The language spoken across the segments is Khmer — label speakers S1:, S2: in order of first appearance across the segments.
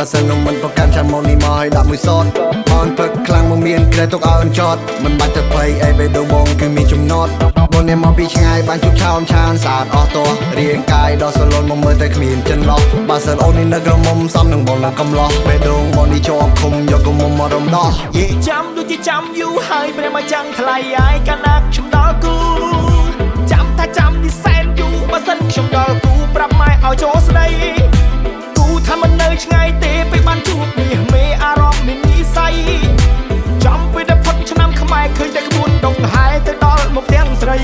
S1: បើសិននោះមិនប្រកាន់ចាំមកនេះមកឲ្យដាក់មួយសតអនព្រឹកខ្លាំងមកមានក្រែទុកឲ្យអនចតមិនបាច់ទៅភ័យអីបេះដូងបងគឺមានចំណត់បងនេះមកពីឆ្ងាយបានជួបឆោមឆានស្អាតអស់តោះរាងកាយដល់សលន់មកមើលតែគ្មានចន្លោះបើសិនអូននេះនៅក្រមុំសំនឹងបងនឹងកំឡោះបេះដូងបងនេះជាប់ឃុំយកក្រមុំមករំដោះ
S2: ចាំដូចជាចាំយូរហើយព្រះមកចាំងថ្លៃអាយកាលណាខ្ញុំដល់គូចាំថាចាំនេះសែនយូរបើសិនខ្ញុំដល់គូប្រាប់ម៉ែឲ្យចូលស្ដីគូថាមិននៅឆ្ងាយទេពេលបានជួបនេះមេអារម្មណ៍មាននិស័យចាំពេលដែលផុតឆ្នាំខ្មែរឃើញតែក្បួនដងហែទៅដល់មកទាំងស្រី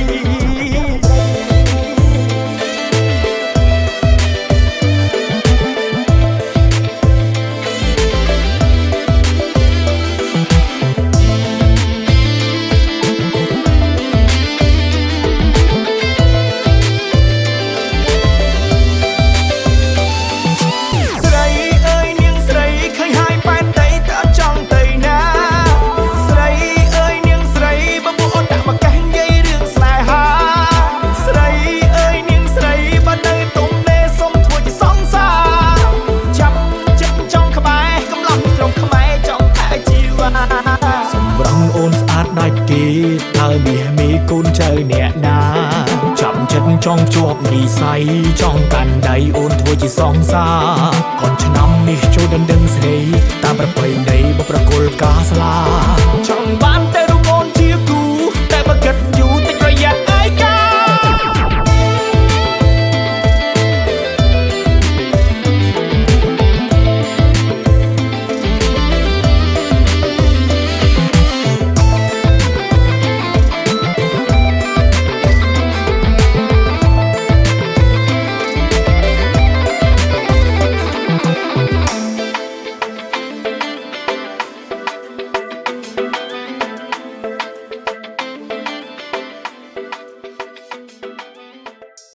S2: សម្រងអូនស្អាតដាច់គេតើមាសមេកូនចៅអ្នកណាចាប់ចិត្តចង់ជាប់និស័យចង់កាន់ដៃអូនធ្វើជាសងសារកូនឆ្នាំនេះចូលដណ្ដឹងស្រីតាមប្រពៃណីបប្រគល់កាស្លាចង់